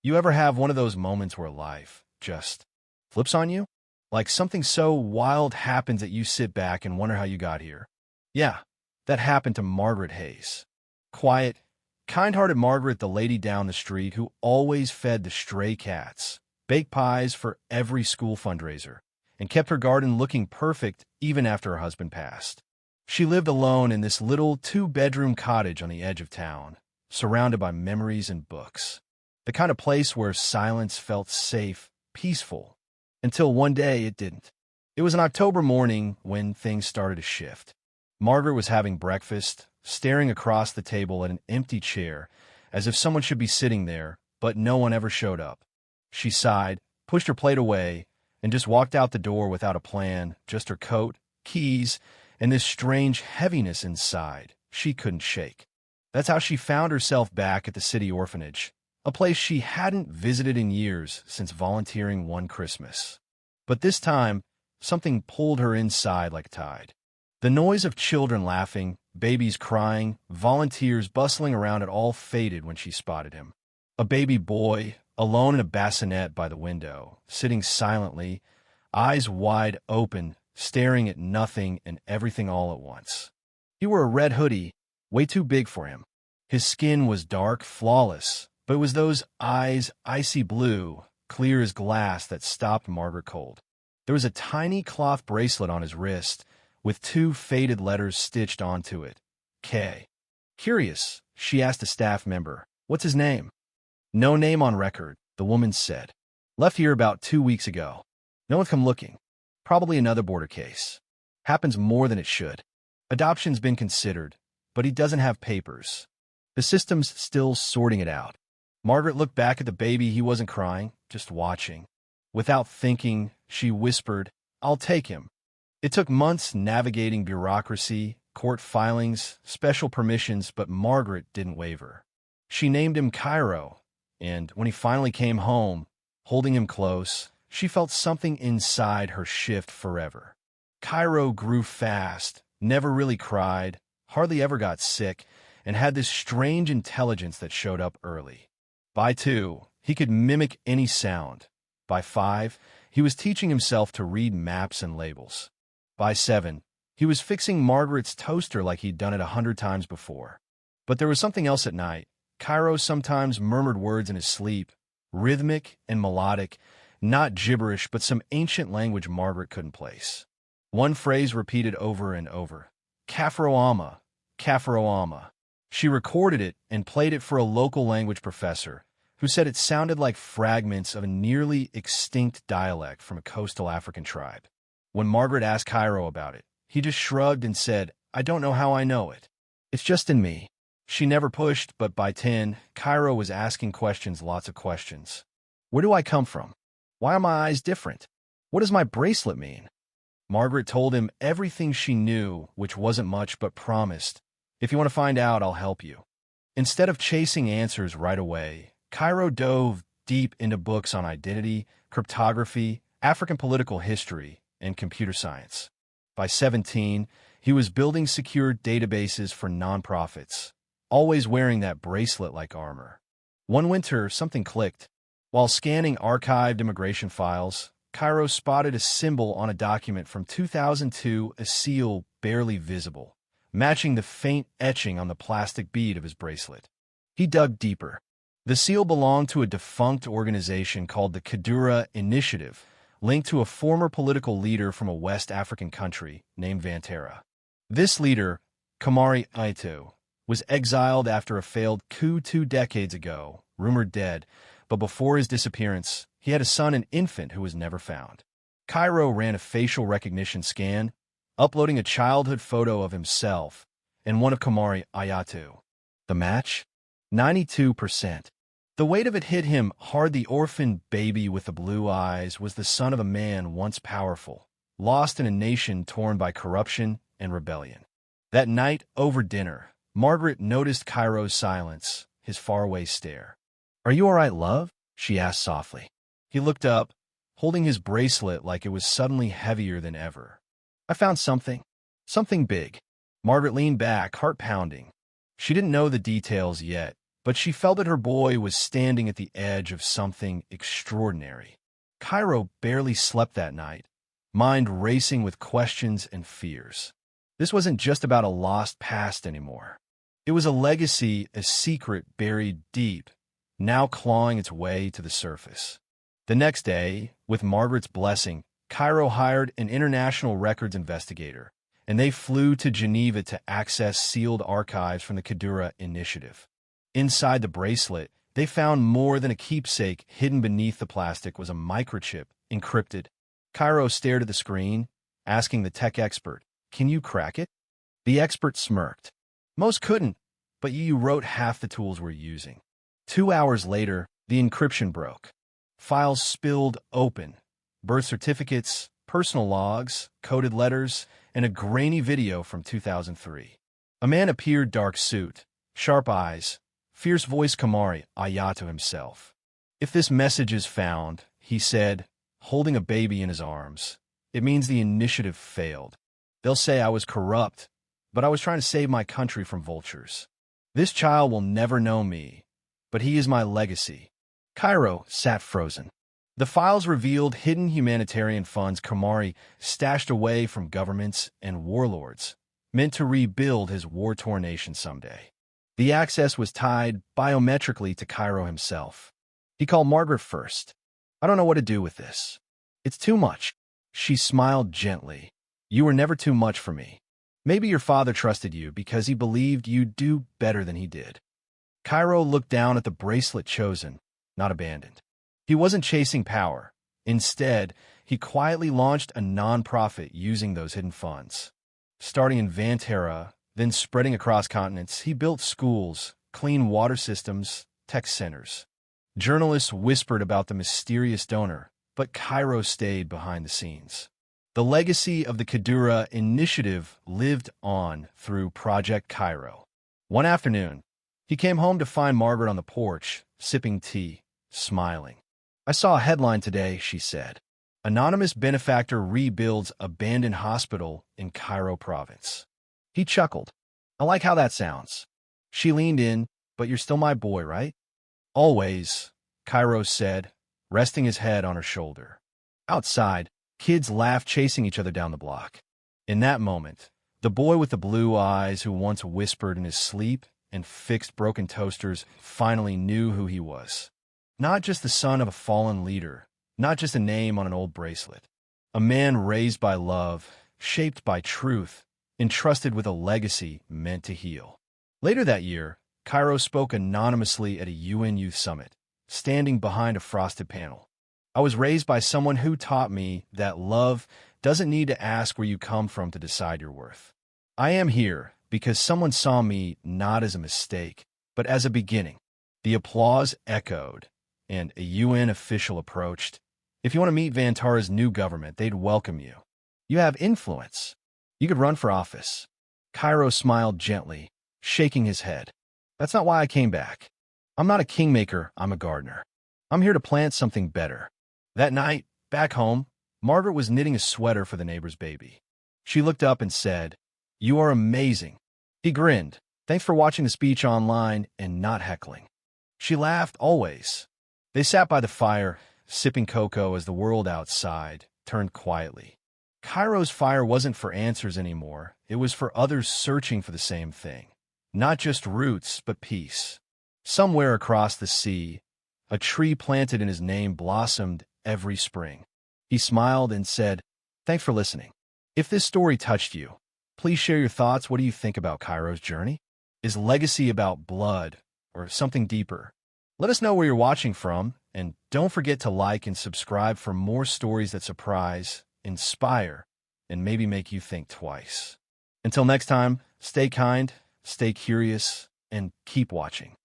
You ever have one of those moments where life just flips on you? Like something so wild happens that you sit back and wonder how you got here? Yeah, that happened to Margaret Hayes. Quiet, kind-hearted Margaret, the lady down the street who always fed the stray cats, baked pies for every school fundraiser, and kept her garden looking perfect even after her husband passed. She lived alone in this little two-bedroom cottage on the edge of town, surrounded by memories and books. The kind of place where silence felt safe, peaceful, until one day it didn't. It was an October morning when things started to shift. Margaret was having breakfast, staring across the table at an empty chair, as if someone should be sitting there, but no one ever showed up. She sighed, pushed her plate away, and just walked out the door without a plan, just her coat, keys, and this strange heaviness inside she couldn't shake. That's how she found herself back at the city orphanage, a place she hadn't visited in years since volunteering one Christmas. But this time, something pulled her inside like a tide. The noise of children laughing, babies crying, volunteers bustling around, it all faded when she spotted him. A baby boy, alone in a bassinet by the window, sitting silently, eyes wide open, staring at nothing and everything all at once. He wore a red hoodie, way too big for him. His skin was dark, flawless, but it was those eyes, icy blue, clear as glass, that stopped Margaret cold. There was a tiny cloth bracelet on his wrist, with two faded letters stitched onto it. K. Curious, she asked a staff member, "What's his name?" "No name on record," the woman said. "Left here about 2 weeks ago. No one's come looking. Probably another border case. Happens more than it should. Adoption's been considered, but he doesn't have papers. The system's still sorting it out." Margaret looked back at the baby. He wasn't crying, just watching. Without thinking, she whispered, "I'll take him." It took months navigating bureaucracy, court filings, special permissions, but Margaret didn't waver. She named him Cairo, and when he finally came home, holding him close, she felt something inside her shift forever. Cairo grew fast, never really cried, hardly ever got sick, and had this strange intelligence that showed up early. By 2, he could mimic any sound. By 5, he was teaching himself to read maps and labels. By 7, he was fixing Margaret's toaster like he'd done it 100 times before. But there was something else at night. Cairo sometimes murmured words in his sleep, rhythmic and melodic, not gibberish, but some ancient language Margaret couldn't place. One phrase repeated over and over, "Kafroama, Kafroama." She recorded it and played it for a local language professor, who said it sounded like fragments of a nearly extinct dialect from a coastal African tribe. When Margaret asked Cairo about it, he just shrugged and said, "I don't know how I know it. It's just in me." She never pushed, but by 10, Cairo was asking questions, lots of questions. "Where do I come from? Why are my eyes different? What does my bracelet mean?" Margaret told him everything she knew, which wasn't much, but promised, "If you want to find out, I'll help you." Instead of chasing answers right away, Cairo dove deep into books on identity, cryptography, African political history, and computer science. By 17, he was building secure databases for nonprofits, always wearing that bracelet like armor. One winter, something clicked. While scanning archived immigration files, Cairo spotted a symbol on a document from 2002, a seal barely visible, matching the faint etching on the plastic bead of his bracelet. He dug deeper. The seal belonged to a defunct organization called the Kadura Initiative, linked to a former political leader from a West African country named Vantera. This leader, Kamari Aito, was exiled after a failed coup 2 decades ago, rumored dead, but before his disappearance, he had a son, an infant who was never found. Cairo ran a facial recognition scan, uploading a childhood photo of himself and one of Kamari Ayato. The match? 92%. The weight of it hit him hard. The orphan baby with the blue eyes was the son of a man once powerful, lost in a nation torn by corruption and rebellion. That night, over dinner, Margaret noticed Cairo's silence, his faraway stare. "Are you all right, love?" she asked softly. He looked up, holding his bracelet like it was suddenly heavier than ever. "I found something. Something big." Margaret leaned back, heart pounding. She didn't know the details yet, but she felt that her boy was standing at the edge of something extraordinary. Cairo barely slept that night, mind racing with questions and fears. This wasn't just about a lost past anymore. It was a legacy, a secret buried deep, now clawing its way to the surface. The next day, with Margaret's blessing, Cairo hired an international records investigator, and they flew to Geneva to access sealed archives from the Kadura Initiative. Inside the bracelet, they found more than a keepsake. Hidden beneath the plastic was a microchip, encrypted. Cairo stared at the screen, asking the tech expert, "Can you crack it?" The expert smirked. "Most couldn't, but you wrote half the tools we're using." 2 hours later, the encryption broke. Files spilled open. Birth certificates, personal logs, coded letters, and a grainy video from 2003. A man appeared, dark suit, sharp eyes, fierce voice. Kamari, Ayah to himself. "If this message is found," he said, holding a baby in his arms, "it means the initiative failed. They'll say I was corrupt, but I was trying to save my country from vultures. This child will never know me, but he is my legacy." Cairo sat frozen. The files revealed hidden humanitarian funds Kamari stashed away from governments and warlords, meant to rebuild his war-torn nation someday. The access was tied biometrically to Cairo himself. He called Margaret first. "I don't know what to do with this. It's too much." She smiled gently. "You were never too much for me. Maybe your father trusted you because he believed you'd do better than he did." Cairo looked down at the bracelet, chosen, not abandoned. He wasn't chasing power. Instead, he quietly launched a non-profit using those hidden funds. Starting in Vantera, then spreading across continents, he built schools, clean water systems, tech centers. Journalists whispered about the mysterious donor, but Cairo stayed behind the scenes. The legacy of the Kadura Initiative lived on through Project Cairo. One afternoon, he came home to find Margaret on the porch, sipping tea, smiling. "I saw a headline today," she said. "Anonymous benefactor rebuilds abandoned hospital in Cairo province." He chuckled. "I like how that sounds." She leaned in. "But you're still my boy, right?" "Always," Cairo said, resting his head on her shoulder. Outside, kids laughed, chasing each other down the block. In that moment, the boy with the blue eyes who once whispered in his sleep and fixed broken toasters finally knew who he was. Not just the son of a fallen leader, not just a name on an old bracelet. A man raised by love, shaped by truth, entrusted with a legacy meant to heal. Later that year, Cairo spoke anonymously at a UN Youth Summit, standing behind a frosted panel. "I was raised by someone who taught me that love doesn't need to ask where you come from to decide your worth. I am here because someone saw me not as a mistake, but as a beginning." The applause echoed, and a UN official approached. "If you want to meet Vantara's new government, they'd welcome you. You have influence. You could run for office." Cairo smiled gently, shaking his head. "That's not why I came back. I'm not a kingmaker, I'm a gardener. I'm here to plant something better." That night, back home, Margaret was knitting a sweater for the neighbor's baby. She looked up and said, "You are amazing." He grinned. "Thanks for watching the speech online and not heckling." She laughed, "Always." They sat by the fire, sipping cocoa as the world outside turned quietly. Cairo's fire wasn't for answers anymore. It was for others searching for the same thing. Not just roots, but peace. Somewhere across the sea, a tree planted in his name blossomed every spring. He smiled and said, "Thanks for listening. If this story touched you, please share your thoughts. What do you think about Cairo's journey? Is legacy about blood or something deeper? Let us know where you're watching from, and don't forget to like and subscribe for more stories that surprise, inspire, and maybe make you think twice. Until next time, stay kind, stay curious, and keep watching.